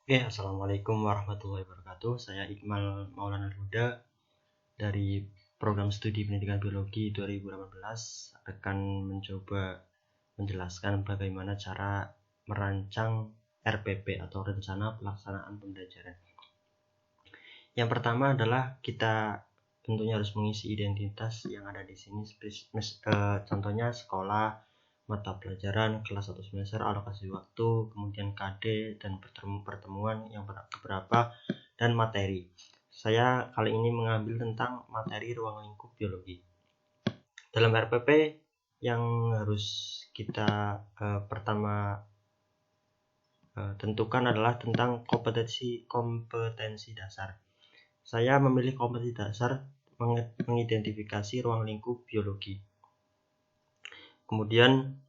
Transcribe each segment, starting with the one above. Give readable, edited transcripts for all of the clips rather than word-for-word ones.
Oke, Assalamualaikum warahmatullahi wabarakatuh. Saya Iqmal Maulana Huda dari Program Studi Pendidikan Biologi 2018 akan mencoba menjelaskan bagaimana cara merancang RPP atau Rencana Pelaksanaan Pembelajaran. Yang pertama adalah kita tentunya harus mengisi identitas yang ada di sini, contohnya sekolah, mata pelajaran, kelas 1 semester, alokasi waktu, kemudian KD dan pertemuan yang berapa, dan materi. Saya kali ini mengambil tentang materi ruang lingkup biologi. Dalam RPP yang harus kita pertama tentukan adalah tentang kompetensi dasar. Saya memilih kompetensi dasar mengidentifikasi ruang lingkup biologi. Kemudian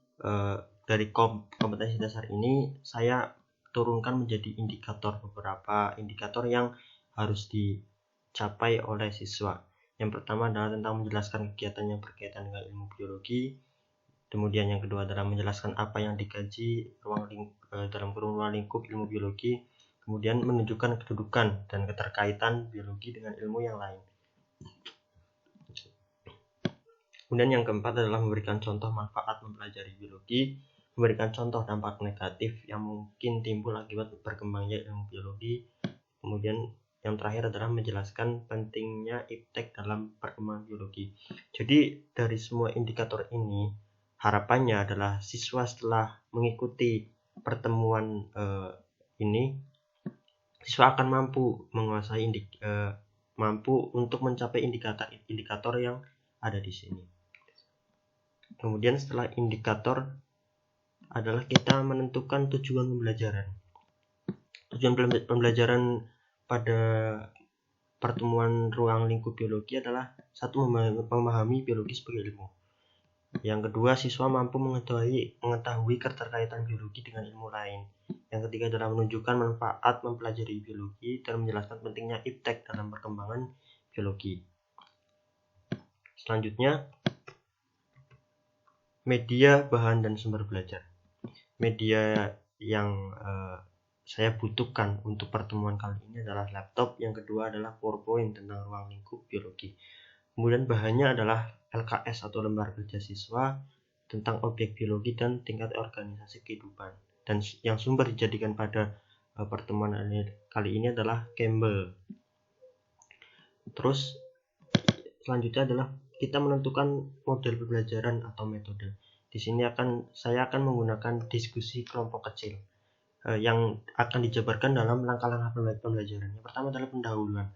dari kompetensi dasar ini saya turunkan menjadi beberapa indikator yang harus dicapai oleh siswa. Yang pertama adalah tentang menjelaskan kegiatan yang berkaitan dengan ilmu biologi. Kemudian yang kedua adalah menjelaskan apa yang dikaji dalam kurung ruang lingkup ilmu biologi. Kemudian menunjukkan kedudukan dan keterkaitan biologi dengan ilmu yang lain. Kemudian yang keempat adalah memberikan contoh manfaat mempelajari biologi, memberikan contoh dampak negatif yang mungkin timbul akibat berkembangnya ilmu biologi. Kemudian yang terakhir adalah menjelaskan pentingnya iptek dalam perkembangan biologi. Jadi dari semua indikator ini harapannya adalah siswa setelah mengikuti pertemuan ini, siswa akan mampu untuk mencapai indikator yang ada di sini. Kemudian setelah indikator adalah kita menentukan tujuan pembelajaran. Tujuan pembelajaran pada pertemuan ruang lingkup biologi adalah satu, memahami biologi sebagai ilmu. Yang kedua, siswa mampu mengetahui keterkaitan biologi dengan ilmu lain. Yang ketiga adalah menunjukkan manfaat mempelajari biologi dan menjelaskan pentingnya iptek dalam perkembangan biologi. Selanjutnya, media, bahan, dan sumber belajar. Media yang saya butuhkan untuk pertemuan kali ini adalah laptop. Yang kedua adalah PowerPoint tentang ruang lingkup biologi. Kemudian bahannya adalah LKS atau lembar kerja siswa tentang objek biologi dan tingkat organisasi kehidupan. Dan yang sumber dijadikan pada pertemuan kali ini adalah Campbell. Terus selanjutnya adalah kita menentukan model pembelajaran atau metode. Di sini saya akan menggunakan diskusi kelompok kecil yang akan dijabarkan dalam langkah-langkah pembelajaran. Yang pertama adalah pendahuluan.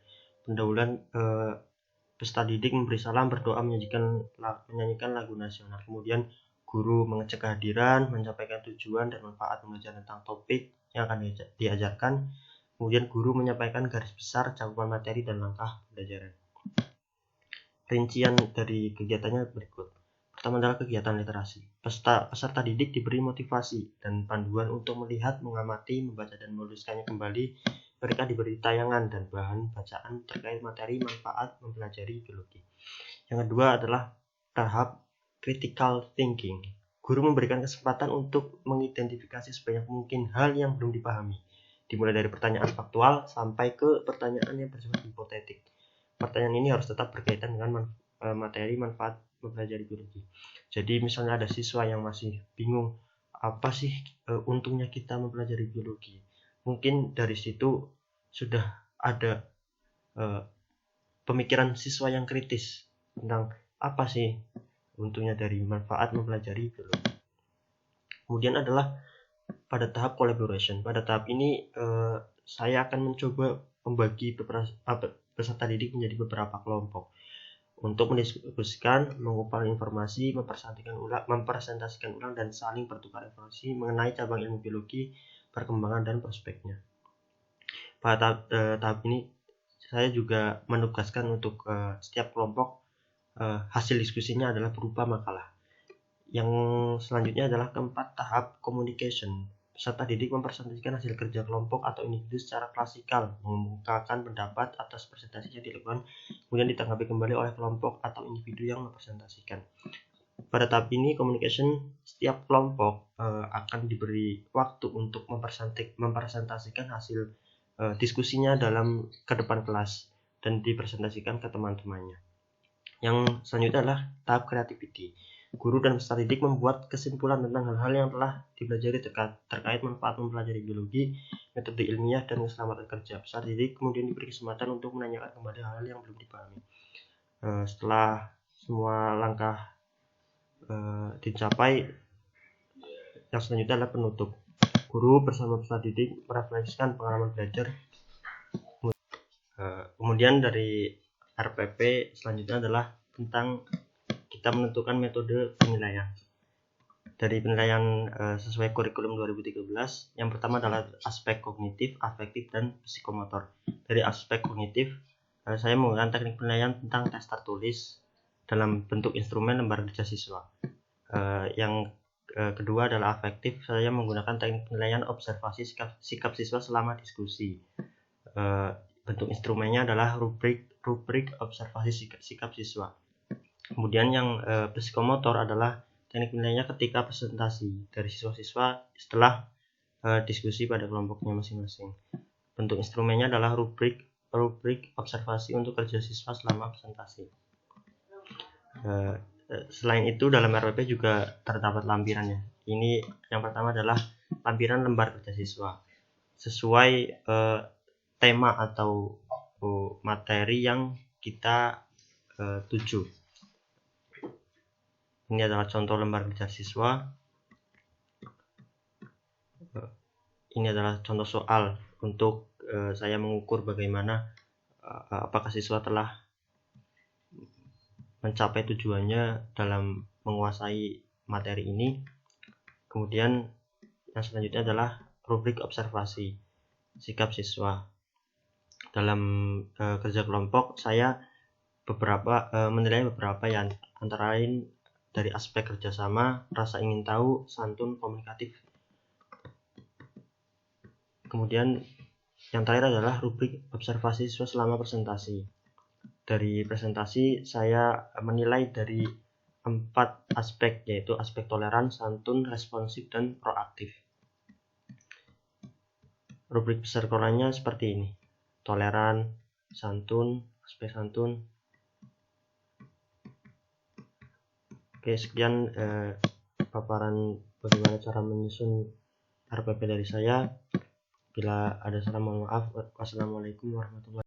Peserta didik memberi salam, berdoa, menyanyikan lagu nasional. Kemudian guru mengecek kehadiran, menyampaikan tujuan dan manfaat belajar tentang topik yang akan diajarkan. Kemudian guru menyampaikan garis besar, cakupan materi dan langkah pembelajaran. Rincian dari kegiatannya berikut. Pertama adalah kegiatan literasi. Peserta didik diberi motivasi dan panduan untuk melihat, mengamati, membaca dan menuliskannya kembali. Mereka diberi tayangan dan bahan bacaan terkait materi manfaat mempelajari biologi. Yang kedua adalah tahap critical thinking. Guru memberikan kesempatan untuk mengidentifikasi sebanyak mungkin hal yang belum dipahami, dimulai dari pertanyaan faktual sampai ke pertanyaan yang bersifat hipotetik. Pertanyaan ini harus tetap berkaitan dengan materi manfaat mempelajari biologi. Jadi misalnya ada siswa yang masih bingung, apa sih untungnya kita mempelajari biologi? Mungkin dari situ sudah ada pemikiran siswa yang kritis tentang apa sih untungnya dari manfaat mempelajari biologi. Kemudian adalah pada tahap collaboration. Pada tahap ini saya akan mencoba membagi peserta didik menjadi beberapa kelompok untuk mendiskusikan, mengumpulkan informasi, mempresentasikan ulang dan saling bertukar informasi mengenai cabang ilmu biologi, perkembangan dan prospeknya. Pada tahap ini saya juga menugaskan untuk setiap kelompok hasil diskusinya adalah berupa makalah. Yang selanjutnya adalah keempat, tahap communication. Peserta didik mempresentasikan hasil kerja kelompok atau individu secara klasikal, mengemukakan pendapat atas presentasi yang dilakukan, kemudian ditanggapi kembali oleh kelompok atau individu yang mempresentasikan. Pada tahap ini communication, setiap kelompok akan diberi waktu untuk mempresentasikan hasil diskusinya ke depan kelas dan dipresentasikan ke teman-temannya. Yang selanjutnya adalah tahap creativity. Guru dan peserta didik membuat kesimpulan tentang hal-hal yang telah dipelajari terkait manfaat mempelajari biologi, metode ilmiah, dan keselamatan kerja. Peserta didik kemudian diberi kesempatan untuk menanyakan kembali hal-hal yang belum dipahami. Setelah semua langkah dicapai, yang selanjutnya adalah penutup. Guru bersama peserta didik merefleksikan pengalaman belajar. Kemudian dari RPP selanjutnya adalah tentang kita menentukan metode penilaian. Dari penilaian sesuai kurikulum 2013, yang pertama adalah aspek kognitif, afektif, dan psikomotor. Dari aspek kognitif, saya menggunakan teknik penilaian tentang tes tertulis dalam bentuk instrumen lembar kerja siswa. Yang kedua adalah afektif, saya menggunakan teknik penilaian observasi sikap siswa selama diskusi. Bentuk instrumennya adalah rubrik observasi sikap siswa. Kemudian yang psikomotor adalah teknik penilaiannya ketika presentasi dari siswa-siswa setelah diskusi pada kelompoknya masing-masing. Bentuk instrumennya adalah rubrik observasi untuk kerja siswa selama presentasi. Selain itu dalam RPP juga terdapat lampirannya. Ini yang pertama adalah lampiran lembar kerja siswa sesuai tema atau materi yang kita tuju. Ini adalah contoh lembar kerja siswa. Ini adalah contoh soal untuk saya mengukur bagaimana apakah siswa telah mencapai tujuannya dalam menguasai materi ini. Kemudian yang selanjutnya adalah rubrik observasi sikap siswa. Dalam kerja kelompok saya menilai beberapa yang antara lain dari aspek kerjasama, rasa ingin tahu, santun, komunikatif. Kemudian yang terakhir adalah rubrik observasi siswa selama presentasi. Dari presentasi saya menilai dari 4 aspek, yaitu aspek toleran, santun, responsif, dan proaktif. Rubrik peserta seperti ini: toleran, santun, aspek santun. Oke, sekian paparan bagaimana cara menyusun RPP dari saya. Bila ada salah mohon maaf. Wassalamualaikum warahmatullahi wabarakatuh.